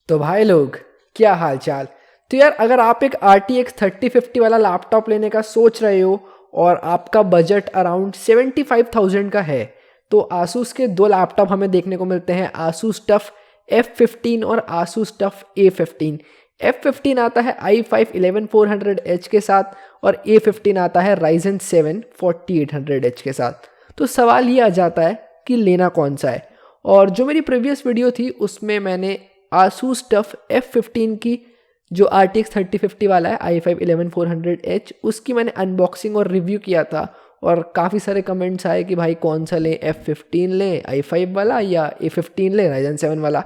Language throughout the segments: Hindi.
तो भाई लोग, क्या हाल चाल। तो यार, अगर आप एक RTX 3050 वाला लैपटॉप लेने का सोच रहे हो और आपका बजट अराउंड 75,000 का है, तो आसूस के दो लैपटॉप हमें देखने को मिलते हैं, आसूस टफ F15 और आसूस टफ A15। F15 आता है i5 11400H के साथ और A15 आता है Ryzen 7 4800H के साथ। तो सवाल ये आ जाता है कि लेना कौन सा है। और जो मेरी प्रीवियस वीडियो थी उसमें मैंने आसूस टफ F15 की जो RTX 3050 वाला है i5 11400H, उसकी मैंने अनबॉक्सिंग और रिव्यू किया था और काफ़ी सारे कमेंट्स आए कि भाई कौन सा ले, F15 ले i5 वाला या A15 ले Ryzen 7 वाला।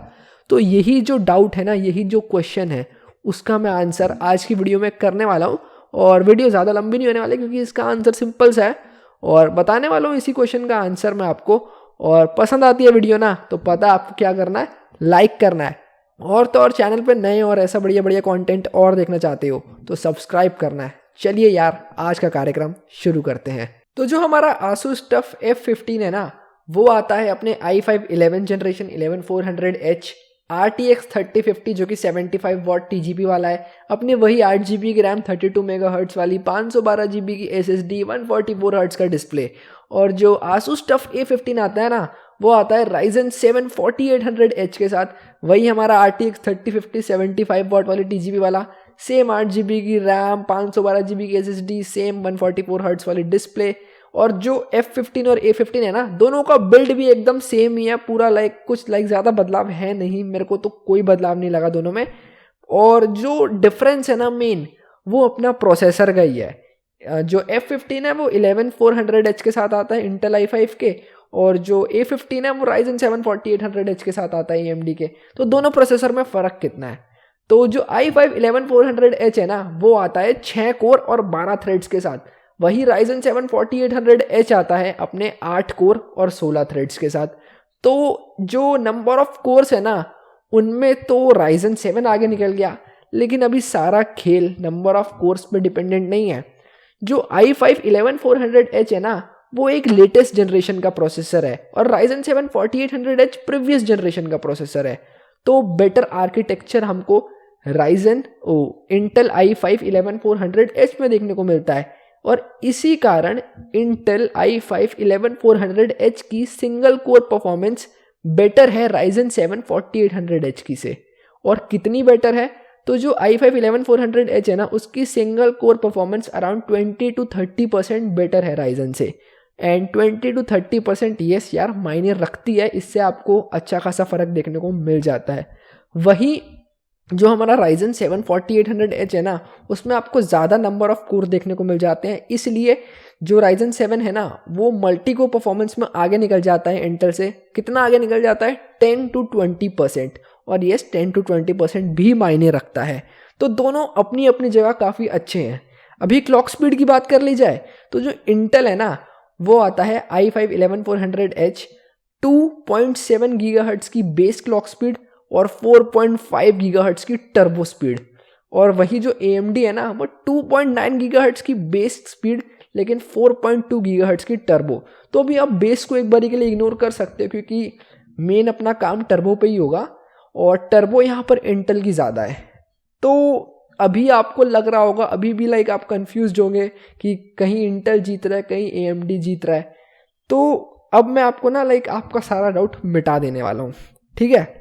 तो यही जो डाउट है ना, यही जो क्वेश्चन है, उसका मैं आंसर आज की वीडियो में करने वाला हूँ। और वीडियो ज़्यादा लंबी नहीं होने वाली क्योंकि इसका आंसर सिंपल सा है और बताने वाला हूँ इसी क्वेश्चन का आंसर मैं आपको। और पसंद आती है वीडियो ना, तो पता है आपको क्या करना है, लाइक करना है। और तो और चैनल पे नए और ऐसा बढ़िया बढ़िया कंटेंट और देखना चाहते हो तो सब्सक्राइब करना है। चलिए यार, आज का कार्यक्रम शुरू करते हैं। तो जो हमारा Asus TUF F15 है ना, वो आता है अपने i5 11 जनरेशन 11400H RTX 3050 जो कि 75 वॉट TGP वाला है, अपने वही 8 GB की रैम 32 मेगाहर्ट्ज़ वाली 512 GB की SSD 144 हर्ट्ज़ का डिस्प्ले। और जो Asus TUF A15 आता है ना, वो आता है Ryzen 7 4800H के साथ, वही हमारा RTX 3050 75 वॉट वाली TGP वाला, सेम 8 GB की रैम 512 GB की SSD, सेम 144 हर्ट्ज़ वाली डिस्प्ले। और जो F15 और A15 है ना, दोनों का बिल्ड भी एकदम सेम ही है पूरा, कुछ ज़्यादा बदलाव है नहीं, मेरे को तो कोई बदलाव नहीं लगा दोनों में। और जो डिफरेंस है ना मेन, वो अपना प्रोसेसर का ही है। जो F15 है वो 11400H के साथ आता है इंटेल i5 के, और जो A15 है वो Ryzen 7 4800H के साथ आता है AMD के। तो दोनों प्रोसेसर में फ़र्क कितना है? तो जो i5 11400H है ना, वो आता है 6 कोर और 12 थ्रेड्स के साथ, वही Ryzen 7 4800H आता है अपने 8 कोर और 16 थ्रेड्स के साथ। तो जो नंबर ऑफ कोर्स है ना, उनमें तो Ryzen 7 आगे निकल गया, लेकिन अभी सारा खेल नंबर ऑफ कोर्स पे डिपेंडेंट नहीं है। जो i5 11400H है ना, वो एक लेटेस्ट जनरेशन का प्रोसेसर है और Ryzen 7 4800H प्रीवियस जनरेशन का प्रोसेसर है। तो बेटर आर्किटेक्चर हमको इंटेल i5 11400H में देखने को मिलता है। और इसी कारण इंटेल i5 11400H की सिंगल कोर परफॉर्मेंस बेटर है Ryzen 7 4800H की से। और कितनी बेटर है? तो जो i5 11400H है ना, उसकी single core performance around 20 to 30% better है Ryzen से। एंड 20 to 30% येस यार मायने रखती है, इससे आपको अच्छा खासा फ़र्क देखने को मिल जाता है। वही जो हमारा Ryzen 7 4800H है ना, उसमें आपको ज़्यादा नंबर ऑफ कोर देखने को मिल जाते हैं, इसलिए जो Ryzen 7 है ना, वो मल्टी कोर परफॉर्मेंस में आगे निकल जाता है इंटेल से। कितना आगे निकल जाता है? 10 to 20%। और येस 10 to 20% भी मायने रखता है। तो दोनों अपनी अपनी जगह काफ़ी अच्छे हैं। अभी क्लॉक स्पीड की बात कर ली जाए तो जो इंटेल है ना, वो आता है i5 11400H 2.7 GHz की बेस क्लॉक स्पीड और 4.5 GHz की टर्बो स्पीड। और वही जो AMD है ना, वो 2.9 GHz की बेस स्पीड लेकिन 4.2 GHz की टर्बो। तो अभी आप बेस को एक बारी के लिए इग्नोर कर सकते हो क्योंकि मेन अपना काम टर्बो पे ही होगा और टर्बो यहाँ पर इंटेल की ज़्यादा है। तो अभी आपको लग रहा होगा, अभी भी आप कंफ्यूज होंगे कि कहीं इंटेल जीत रहा है, कहीं AMD जीत रहा है। तो अब मैं आपको ना आपका सारा डाउट मिटा देने वाला हूँ, ठीक है।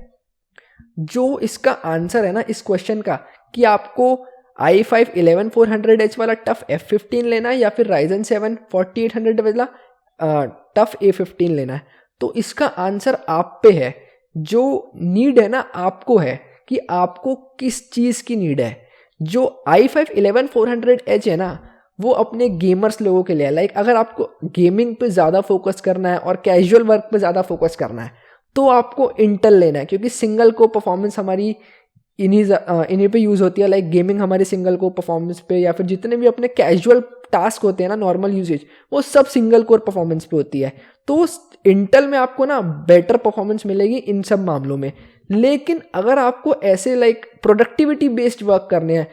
जो इसका आंसर है ना इस क्वेश्चन का, कि आपको i5 11400H वाला टफ F15 लेना है या फिर Ryzen 7 4800 वाला टफ A15 लेना है, तो इसका आंसर आप पे है। जो नीड है ना आपको है कि आपको किस चीज़ की नीड है। जो i5 11400H है ना, वो अपने गेमर्स लोगों के लिए है। अगर आपको गेमिंग पे ज़्यादा फोकस करना है और कैजुअल वर्क पे ज़्यादा फोकस करना है तो आपको इंटेल लेना है, क्योंकि सिंगल को परफॉर्मेंस हमारी इन्हीं पे यूज़ होती है। गेमिंग हमारे सिंगल को परफॉर्मेंस पे, या फिर जितने भी अपने कैजुअल टास्क होते हैं ना, नॉर्मल यूजेज, वो सब सिंगल कोर परफॉर्मेंस पे होती है। तो इंटेल में आपको ना बेटर परफॉर्मेंस मिलेगी इन सब मामलों में। लेकिन अगर आपको ऐसे प्रोडक्टिविटी बेस्ड वर्क करने हैं,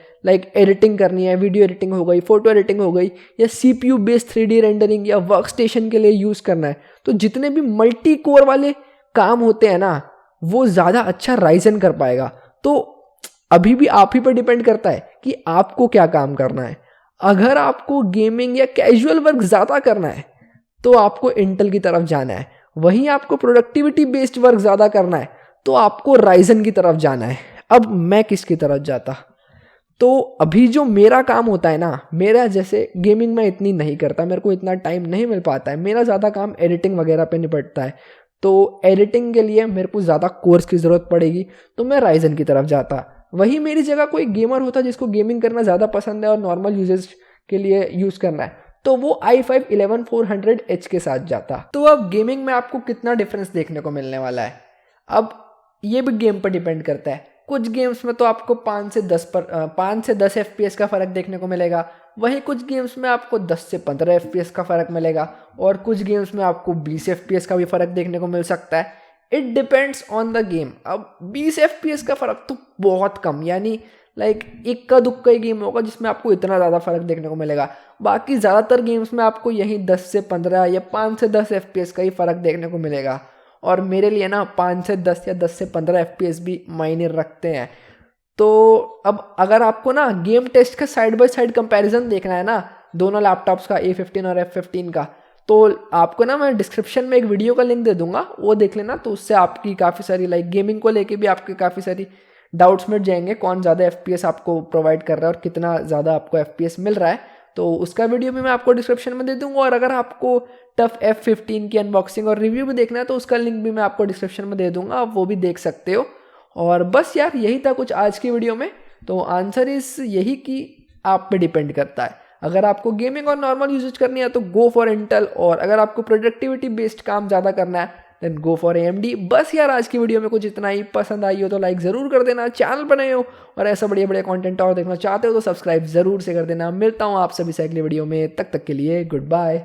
एडिटिंग करनी है, वीडियो एडिटिंग हो गई, फोटो एडिटिंग हो गई, या CPU बेस्ड 3D रेंडरिंग या वर्क स्टेशन के लिए यूज़ करना है, तो जितने भी मल्टी कोर वाले काम होते हैं ना, वो ज़्यादा अच्छा Ryzen कर पाएगा। तो अभी भी आप ही पर डिपेंड करता है कि आपको क्या काम करना है। अगर आपको गेमिंग या कैजुअल वर्क ज़्यादा करना है तो आपको इंटेल की तरफ जाना है, वहीं आपको प्रोडक्टिविटी बेस्ड वर्क ज़्यादा करना है तो आपको राइजन की तरफ जाना है। अब मैं किसकी तरफ जाता? तो अभी जो मेरा काम होता है ना, मेरा जैसे गेमिंग में इतनी नहीं करता, मेरे को इतना टाइम नहीं मिल पाता है, मेरा ज़्यादा काम एडिटिंग वगैरह पे निपटता है। तो एडिटिंग के लिए मेरे को ज़्यादा कोर्स की ज़रूरत पड़ेगी, तो मैं राइजन की तरफ जाता। वहीं मेरी जगह कोई गेमर होता जिसको गेमिंग करना ज़्यादा पसंद है और नॉर्मल यूजेज के लिए यूज़ करना है, तो वो i5 11400H के साथ जाता। तो अब गेमिंग में आपको कितना डिफरेंस देखने को मिलने वाला है, अब ये भी गेम पर डिपेंड करता है। कुछ गेम्स में तो आपको 5 से 10 FPS का फ़र्क देखने को मिलेगा, वहीं कुछ गेम्स में आपको 10 से 15 FPS का फ़र्क मिलेगा, और कुछ गेम्स में आपको 20 FPS का भी फ़र्क देखने को मिल सकता है। It depends on the game. अब 20 FPS का फ़र्क तो बहुत कम, यानी लाइक इक्का दुक्का ही गेम होगा जिसमें आपको इतना ज़्यादा फ़र्क देखने को मिलेगा। बाकी ज़्यादातर गेम्स में आपको यही 10 से 15 या 5 से 10 FPS का ही फ़र्क देखने को मिलेगा। और मेरे लिए ना 5 से 10 या 10 से 15 FPS भी मायने रखते हैं। तो अब अगर आपको ना गेम टेस्ट का साइड बाय साइड कंपैरिजन देखना है ना दोनों लैपटॉप्स का, A15 और F15 का, तो आपको ना मैं डिस्क्रिप्शन में एक वीडियो का लिंक दे दूंगा, वो देख लेना। तो उससे आपकी काफ़ी सारी लाइक गेमिंग को लेके भी आपके काफ़ी सारी डाउट्स मिट जाएंगे, कौन ज़्यादा FPS आपको प्रोवाइड कर रहा है और कितना ज़्यादा आपको FPS मिल रहा है। तो उसका वीडियो भी मैं आपको डिस्क्रिप्शन में दे दूंगा। और अगर आपको टफ F15 की अनबॉक्सिंग और रिव्यू भी देखना है तो उसका लिंक भी मैं आपको डिस्क्रिप्शन में दे दूंगा, आप वो भी देख सकते हो। और बस यार यही था कुछ आज की वीडियो में। तो आंसर इस यही कि आप पे डिपेंड करता है। अगर आपको गेमिंग और नॉर्मल यूजेज करनी है तो गो फॉर इंटेल, और अगर आपको प्रोडक्टिविटी बेस्ड काम ज़्यादा करना है देन गो फॉर AMD। बस यार आज की वीडियो में कुछ इतना ही। पसंद आई हो तो लाइक ज़रूर कर देना, चैनल बनाए हो और ऐसा बढ़िया बढ़िया कंटेंट और देखना चाहते हो तो सब्सक्राइब ज़रूर से कर देना। मिलता हूँ आप सभी से अगली वीडियो में, तब तक के लिए गुड बाय।